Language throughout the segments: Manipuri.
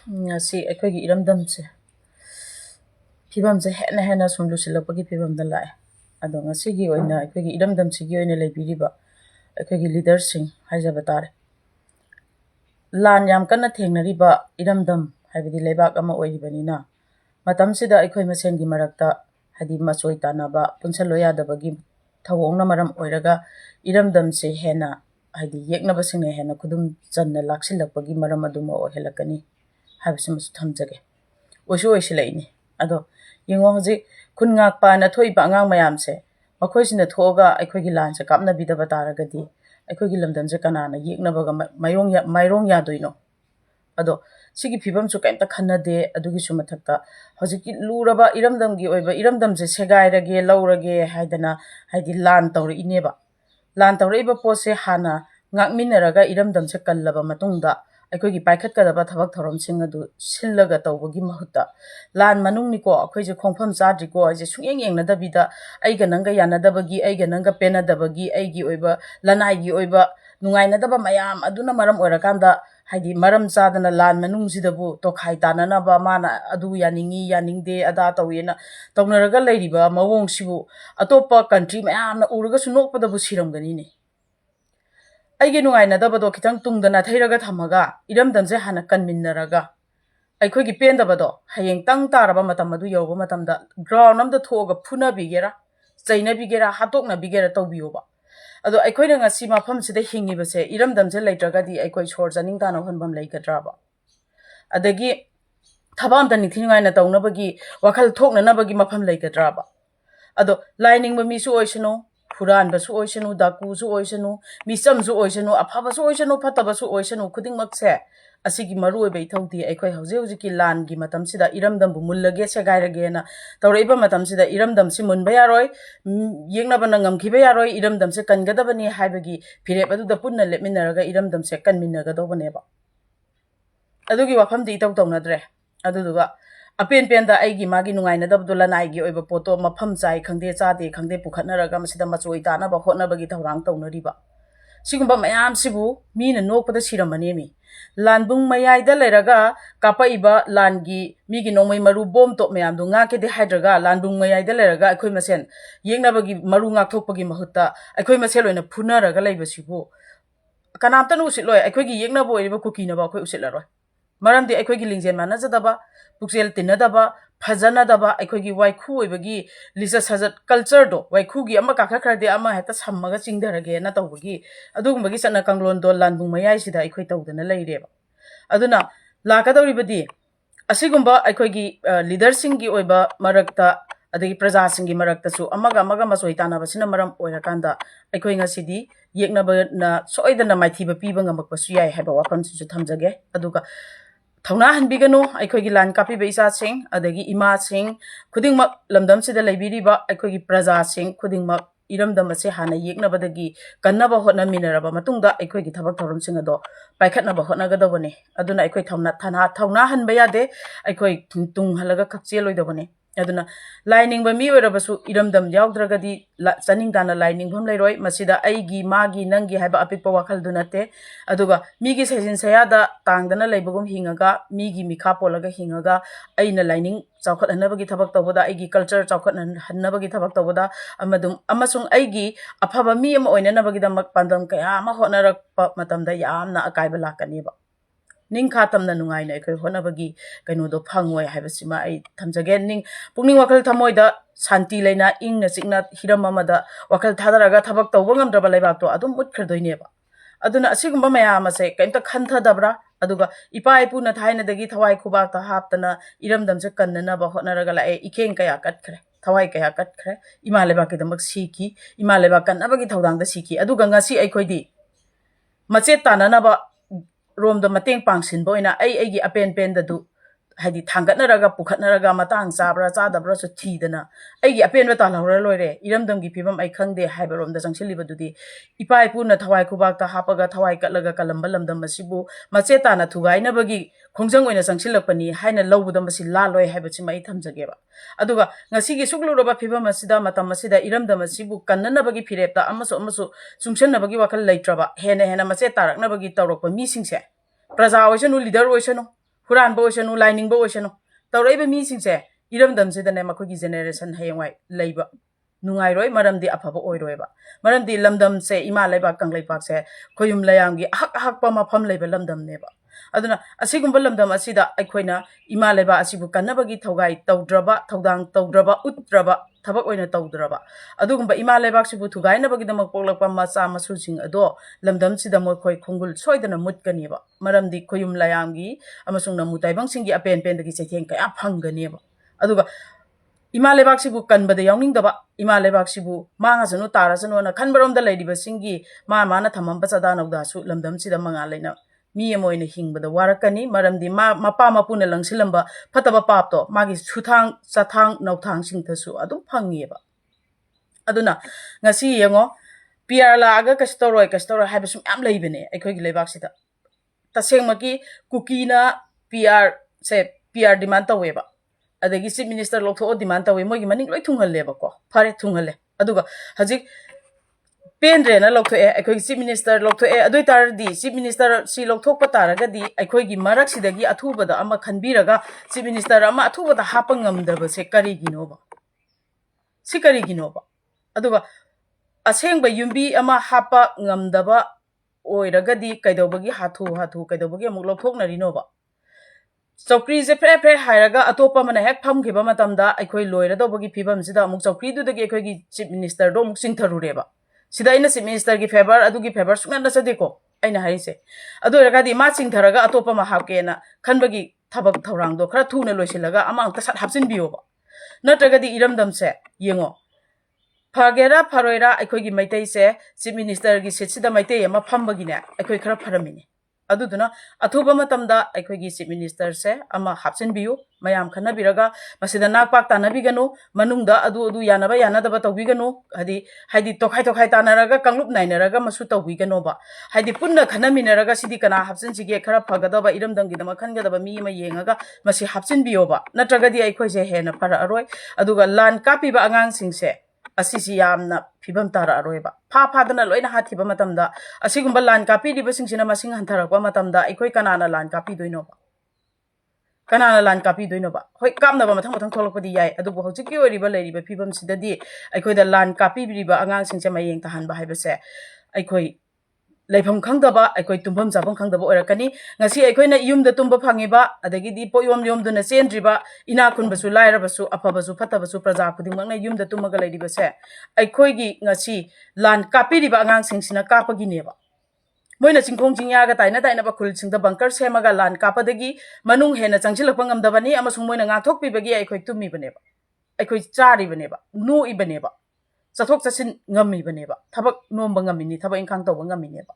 ngasi akhoi gi iramdam se phibam se hena sum lusilapagi phibam da lai ado ngasi gi oina akhoi gi iramdam si gi oina leibiriba akhoi gi leader sing haijaba tare lan yam kana thengnariba iramdam haibidi lebak ama oiribanina matam sida akhoi masen gi marakta hadi masoi tanaba punsalo yadabagi thawongna maram oiraga iramdam se hena hadi yekna basine hena kudum channa laksilapagi maram aduma ohelakani habisimus thamjage oishu oisilai ado yengo hoji khungak pa na thoi ba ngang mayam se makhoi sina thoga akhoi gi lan se kapna bidaba taragadi akhoi gi lamdam se kanana yekna baga mairong ya doino ado sigi phibam su kaimta khanade adugi su mathakta hoji ki luraba iramdam gi oiba iramdam se segairage laurage haidana haidi lan tawri ineba lan tawri iba pose hana ngakminaraga iramdam se kallaba matungda akhoi gi paikhat kadaba thabak thorom sing adu sillaga tawbagi mahutta lan manung ni ko akhoi je khongpham chadri ko je sungeng yeng na dabida aiga nanga yana dabagi aiga nanga pena dabagi aigi oiba lanai gi oiba nungai na daba mayam aduna maram oirakanda haidi maram chadana lan manung sidabu to khai tanana ba mana adu yaningi yaningde ada tawena tawnaraga leiriba mawong sibu atopa country mayam na uraga sunokpada bu siramgani ne aige nungai na daba do kitang tungdana thairaga thamaga iramdam se hana kanminnaraga akhoi gi pendabado hayeng tang taraba matam adu yoba matamda ground amda thoga phuna bigera chaina bigera hatokna bigera tawbiyoba ado akhoi na ngasi mafam sida hingi base iramdam se leitraga di akhoi sor janing tano honbam leikadraba adagi thabam ta nithingai na tawna bagi wakhal thokna na bagi mafam leikadraba ado lining ba mi su oisano Huran basu oisanu daku su oisanu misam su oisanu aphaba su oisanu phataba su oisanu khuding makse asigi maru bai thauti akhoi hauze hauze ki lan gi matam sida iramdam bu mullage se gairage na tawreiba matam sida iramdam si munba yaroi yengna bana ngamkhiba yaroi iramdam se kangadabani haibagi phirep adu da punna lepminaraga iramdam se kanminaga dobaneba adugi wafam di taw tawnadre aduduga apen penda aigi magi nungai na dabdu lanai gi oiba poto mafam chai khangde chade khangde pukhatnaraga masida machoi tana ba hotna bagi thawrang tawnariba sigumba mayam sibu mina nokpada siramani mi lanbung mayai da leraga kapaiba langi migi nongmai maru bom to mayam du nga ke de hydraga lanbung mayai da leraga akhoi masen yengna bagi maru nga thokpagi mahutta akhoi masel oina phunaraga leiba sibu kanamta nu sitloi akhoi gi yengna bo iriba kukina ba akhoi usilaroi maramdi akhoi gi lingjen manajadaba puksel tinadaba fajanadaba akhoi gi waikhu oibagi lisa sajat culture do waikhu gi ama kakha khrade ama heta sammaga chingdarage na tawbagi adugumbagi sana kanglon do lanbung mayai sida akhoi tawdana leireba aduna lakadawribadi asigumba akhoi gi leader sing gi oiba marakta adagi praja sing gi marakta su amaga masoi tanaba sina maram oirakanda akhoi ngasidi yeknaba na soidana maithiba piba ngamakpasu yai haiba wafam su thamjage aduga thawna hanbiganu akhoi gi lan kapi beisa sing adagi ima sing khudingmak lamdam sida leibiriba akhoi gi praja sing khudingmak iramdam ase hana yeknabadagi kannaba hotna minaraba matungda akhoi gi thabak thorom sing ado paikhatnaba hotna gadabane aduna akhoi thawna hanba yade akhoi tung halaga khakcheloidabane aduna lining ba mi orabasu iramdam yaudragadi chaning dana lining bham leiroi masida aigi magi nangi haiba apikpa wakhal dunate aduga migi sejin sayada tangdana leibagum hingaga migi mikha polaga hingaga aina lining chawkhat hanabagi thabak tawbada aigi culture chawkhat hanabagi thabak tawbada amasung aigi aphaba mi ama oina nabagi damak pandam kaya ama honarakpa matamda yamna akaiba lakaniba ning khatamna nungai na akhoi honabagi kaino do phangoi haibasima ai thamjage ning pungning wakal thamoida santi leina ingna chikna hiram amada wakal thadaraga thabak tawbangam draba leibak to adum mutkhirdoineba aduna asigumba mayam ase kaimta khanthadabra aduga ipa ipuna thaina dagi thawai khubak ta haptana iramdam se kannana ba honaraga lae ikeng kaya katkhre thawai kaya katkhre imaleba ke damak siki imaleba kannabagi thawdang da siki aduga ngasi aikoidi mache tanana ba rom da mateng pangsin boina aigi apen pen da du hadi thangatnaraga pukhatnaraga matang chabra chadabra su thidana aigi apen ba talawra loire iramdam gi phibam ai khangde haibarom da changchiliba dudi ipai puna thawai khubak ta hapaga thawai katlaga kalamba lamdam masibu mache tana thugaina bagi khongjang oina changchilakpani haina lawbudam masi la loi haibachi mai thamjageba aduga ngasi gi sukluroba phibam asida matam asida iramdam masibu kannana bagi phirepta amasu chungchanna bagi wakal leitraba hena mache tarakna bagi tawrokpa mi singse praja oisanu leader oisanu huran bo oisanu lining bo oisanu tawraiba mi singse iramdam sidane makhoi generation hayengwai leiba nungai roi maramdi afaba oiroiba maramdi lamdam se ima leiba kanglei pak se khoyum layamgi hak hak pa mafam leiba lamdam neba aduna asigumba lamdam asida aikhoina ima leiba asibu kannabagi thogai tawdraba thodang tawdraba utraba thabak oina tawdraba adugumba ima leiba sibu thugai nabagi damak poklakpa macha masu sing ado lamdam sida mo khoi khungul soidana mutkaniba maramdi khoyum layamgi amasung namu taibang singi apen pen dagi chetheng kaya phanganeba aduga ima lebak sibu kanbada yawning daba ima lebak sibu manga sanu tara sanu na khanbarom da leidiba singi ma mana thamam bachada nawda su lamdam sida manga leina mi amoina hingbada warakani maramdi mapa mapuna langsilamba phataba papto magi suthang chathang nawthang singthasu adum phangiyeba aduna ngasi yengo PR la aga kastoroi haibasum am leibene aikhogi lebak sida tasengmaki kukina PR se PR demand taweba adagi chief minister lokho demand tawe mogi maning loi thunghal leba ko phare thunghale aduga hajik pendre na lokho e aikoi chief minister lokho e adoi tar di chief minister si lokho pa taraga di aikoi gi marak sidagi athubada ama khanbiraga chief minister ama athubada hapangam daba se kari ginoba sikari ginoba aduga asengba yumbi ama hapa ngamdaba oiraga di kaidobagi hathu kaidobagi amuk lokhoknari noba chokri je pre pre hairaga atopa mana hek pham khiba matamda aikoi loira dobagi phibam sida amuk chokri du dagi aikoi gi chief minister do muk singtharureba sida ina chief minister gi favor adugi favor sungna na sadeko aina haise adu raga di ma singtharaga atopa ma hapkena khanbagi thabak thorang do khara thuna loisilaga ama angta sat hapsin biyoba natraga di iramdam se yengo phagera pharoira aikoi gi maitai se chief minister gi seat sida maitai ama phambagi ne aikoi khara pharamini aduduna athuba matamda aikoi gi chief minister se ama hapsin biyu mayam khana biraga masida nakpak tanabiganu manungda adu yanaba yanadaba tawbiganu hadi tokhai tanaraga kanglup nainaraga masu tawbiganu ba hadi punna khana minaraga sidi kana hapsin sige khara phagadaba iramdam gi dama khangadaba mi ma yengaga masi hapsin biyo ba natraga di aikoi se hena para aroi aduga lan kapi ba angang singse asisi yamna phibam tara aroiba phadana loina hathiba matamda asigumba lan kapi diba singsina masing hantarakwa matamda aikoi kanana lan kapi doinoba hoi kapna ba mathang tholokpadi yai adubu hojiki oriba leiriba phibam sidadi aikoi da lan kapi riba angang singse mayeng tahanba haibase aikoi leifam khangdaba aikoi tumbam jabam khangdaba orakani ngasi aikoi na yumda tumba phangiba adagi di poyom duna chendriba ina khunbasu lairabasu apabasu phatabasu praja khudingmak na yumda tumaga leiriba se aikoi gi ngasi lan kapiriba angang singsina kapagi neba moina chingkhong chingya ga taina ba khul singda bunker semaga lan kapadagi manung hena changchilakpa ngamdabani amasung moina ngathok pibagi aikoi tummi baneba aikoi chari baneba no ibaneba chathok chasin ngami baneba thabak nomba ngamini thabak ingkhang tawba ngamineba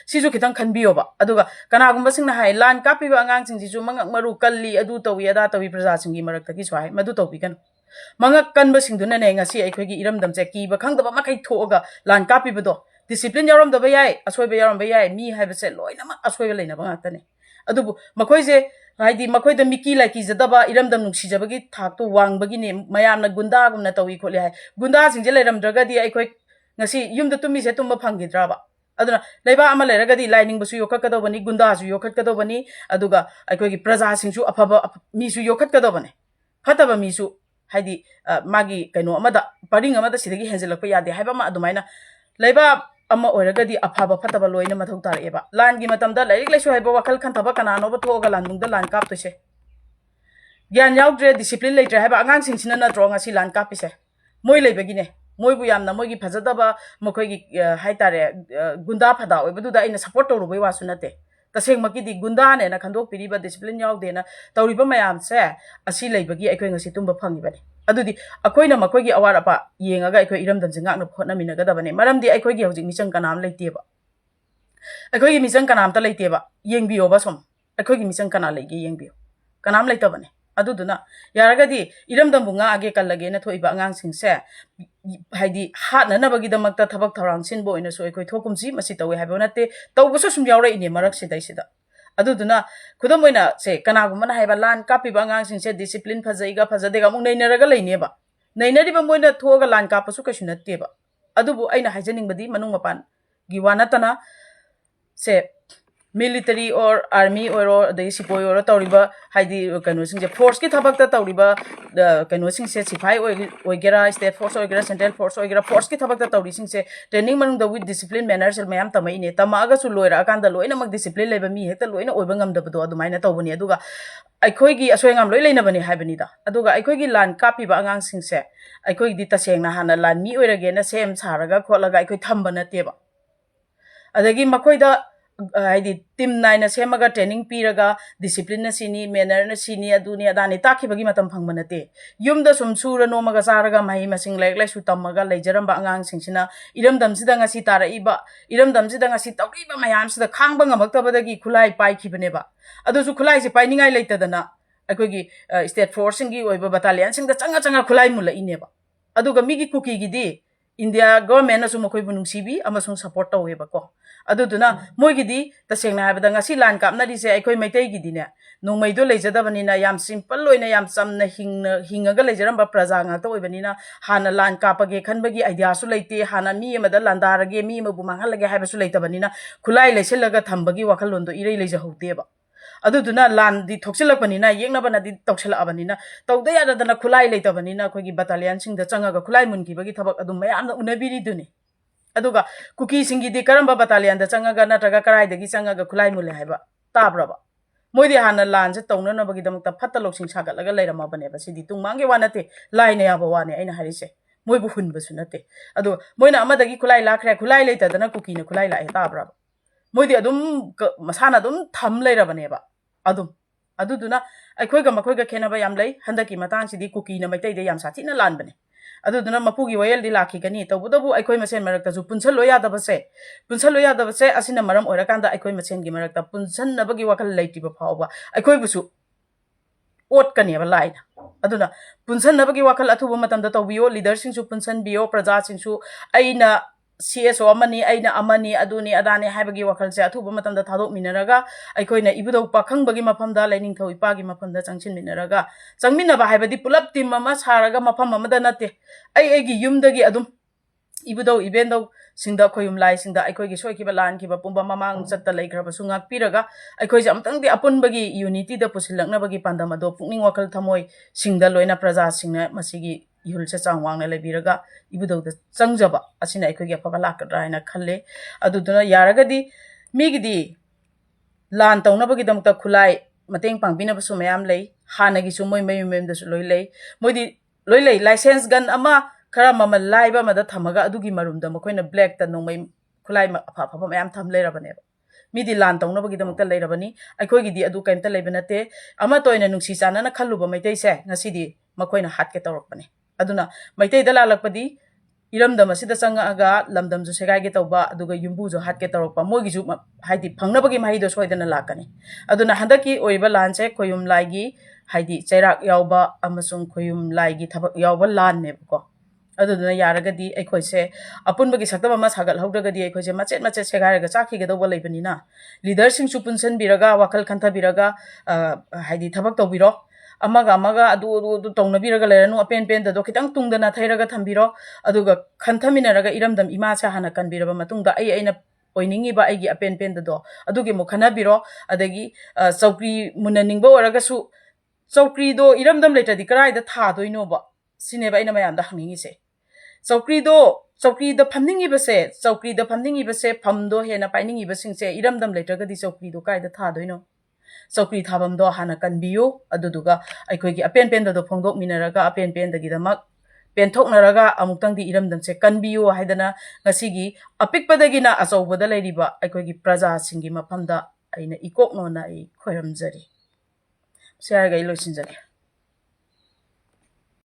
sisu khitang khanbiyoba aduga kanagumba singna hai lan kapiba angang singjisu mangak maru kalli adu tawi ada tawi praja singi maraktagi swai madu tawbigan mangak kanba singduna ne ngasi aikoi gi iramdam che kiba khangdaba makai thoga lan kapibado discipline yarom daba yai asoiba yarom ba yai mi haibase loina ma asoiba leina ba ngakta ne adubu makoi je haidi makoi da miki laiki jadaba iramdam nungsi jabagi thakto wangbagi ne mayamna gunda gumna tawi kholi hai gunda singje leiramdraga di aikoi ngasi yumda tumi se tumba phangidraba aduna leiba ama leragadi lining basu yokhakadobani gunda su yokhakadobani aduga aikoi gi praja singsu afaba mi su yokhakadobani phataba mi su haidi magi kaino amada paring amada sidagi henjelakpa yade haiba ma adumaina leiba ama oiragadi afaba phataba loina mathau tareba langi matamda lairik laisu haiba wakal khantaba kanano ba thoga landungda lan kaptose gyan yaudre discipline leitre haiba angang singsina na drawng asi lan kapise moi leibagine moibu yamna moigi phajadaba mokoigi haitare gunda phada oibaduda ina support torubai wasu nate tasengmaki di gunda ne na khandok piriba discipline yaude na tawriba mayam se asi leibagi aikoi ngasi tumba phangibani adudi akoina makoigi awar apa yengaga aikoi iramdan jingak na photna minagadabane maramdi aikoigi hojik michang kanam leiteba aikoigi michang kanam ta leiteba yengbiyo ba som aikoigi michang kana leige yengbiyo kanam leitabane aduduna yaragadi iramdam bunga age kallage na thoiba angang singse haidi hatna nabagi damakta thabak thorang sinbo ina so aikoi thokumsi masi tawe habonate tawbuso sum yawra ine marak sidaisida aduduna khudam oina se kanagumana haiba lan kapiba angang singse discipline phajaiga phajadega mung nainaraga leineba nainariba moina thoga lan kapasu kaishu natteba adubu aina haijaning badi manung mapan gi wanatana se military or army or the sipoi or tauriba haidi kanu singse force ki thabak ta tauriba kanu singse sipai oigera state force oigera central force ki thabak ta tauri singse training manung da with discipline manner sel mayam tamai ne tamaga su loira kan da loina mak discipline leba mi hekta loina oiba ngam da bado adumaina tawbani aduga aikoi gi asoengam loi leina bani haibani da aduga aikoi gi lan kapi ba angang singse aikoi di taseng na hana lan mi oirage na sem saraga kholaga aikoi thamba na teba adagi makoi da haidi team naina semaga training piraga discipline na sini manner na sini aduni adani takhi bagi matam phangmana te yumda sum sura no maga saraga mai masing laik lai su tamaga leijaram ba angang singsina iram dam sida ngasi tara iba iram dam sida ngasi tawri ba mayam sida khangba ngamakta badagi khulai pai khibane ba adu su khulai se pai ningai leita dana akogi state force ngi oiba battalion singda changa khulai mula ineba aduga migi kuki gidi India government asu makoi bunung sibi amasung support tawe ba ko aduduna moi gidi tasengna habada ngasi lan kapna di se aikoi maitai gidi ne nongmai do leijada banina yam simple loina yam samna hingaga leijaram ba praja nga to oibanina hana lan kapage khanbagi idea su leite hana mi amada landarage mi mabu mangalage haiba su leita banina khulai leiselaga thambagi wakal londo irei leija hote ba aduduna lan di thoksilak banina yengna bana di toksela abanina tawda yada dana khulai leita banina kogi battalion sing da changa ga khulai mun ki bagi thabak adum mayam na unabiri duni aduga kuki singi di karamba battalion da changa ga natraga karai dagi changa ga khulai mule haiba tabraba moidi hana lan se tawna na bagi damak ta phatta loksing sagat laga leirama bane ba sidi tung mangi wanate laine yaba wane aina harise moi bu hun basu nate adu moina amadagi khulai lakhre khulai leita dana kuki na khulai la tabraba moidi adum masana adum tham leirabane ba adum aduduna aikhoiga makhoiga khenaba yam lei handaki matang sidi kuki na maitai de yam sathi na lan bane aduduna mapugi wayel di lakhi gani tawbudabu aikhoi masen marakta ju punchal loya daba se asina maram oira kanda aikhoi masen gi marakta punchal nabagi wakal leiti ba phawba aikhoi busu ot kani ba laina aduna punchal nabagi wakal athuba matamda tawbiyo leader sing su punchal biyo praja sing su aina CSO amani aina amani aduni adani haibagi wakal se athuba matamda thadok minaraga aikoina ibudau pakhang bagi mapamda laining thoi pagi mapamda changchin minaraga changmina ba haibadi pulap team mama saraga mapam amada nate aigi yumdagi adum ibudau ibendau singda khoyum lai singda aikoigi soiki ba lan ki ba pumba mamang chatta leikhra sungak piraga aikoi jamtang di apun bagi unity da pusilakna bagi pandama do pungning wakal thamoi singda loina praja singna masigi ihul se changwang le biraga ibudau da changjaba asina aikoigi afaba lakadra haina khalle aduduna yaragadi migidi lan tawna bagi damta khulai mateng pangbina basu mayam lei hanagi su moi mayum da su loi lei license gun ama khara mama laiba mada thamaga adugi marumda makoina black ta nongmai khulai afa mayam tham leirabane midi lan tawna bagi damta leirabani aikoigi di adu kaimta leibanate ama toina nungsi chana na khalluba maitai se ngasidi makoina hatke tawrakbane aduna maitai da lalakpadi iramdam asida changa aga lamdam ju segai ge tawba aduga yumbu jo hatke tawrakpa mogi ju haidi phangnabagi mahi do soidana lakani aduna handaki oiba lanche koyum laigi haidi chairak yawba amasung koyum laigi thabak yawba lan ne ko aduduna yaragadi aikhoise apunbagi saktam ama sagal hawdagadi aikhoise macet segairaga chakhi ge dawba leibanina leader sing su punsan biraga wakal khantha biraga haidi thabak tawbiro amaga adu tawnabiraga leranu apen da kitang tungdana thairaga thambiro aduga khanthaminaraga iramdam ima cha hana kanbiraba matungda aina oiningi ba aigi apen do adugi mukhana biro adagi chaukri munaningba oraga su chaukri do iramdam letadi karai da tha doino ba sineba aina mayam da hangningi se chaukri da phamningi base phamdo hena painingi basingse iramdam letraga di chaukri do kai da tha doino chaukri thabam do hana kanbiyu aduduga aikhoigi apen do phongdok minaraga apen dagi damak penthoknaraga amuktang di iramdam se kanbiyu haidana ngasigi apikpadagina achawbada leiriba aikhoigi praja singi maphamda aina ikoknona ai khoiramjari siarga ilosinjari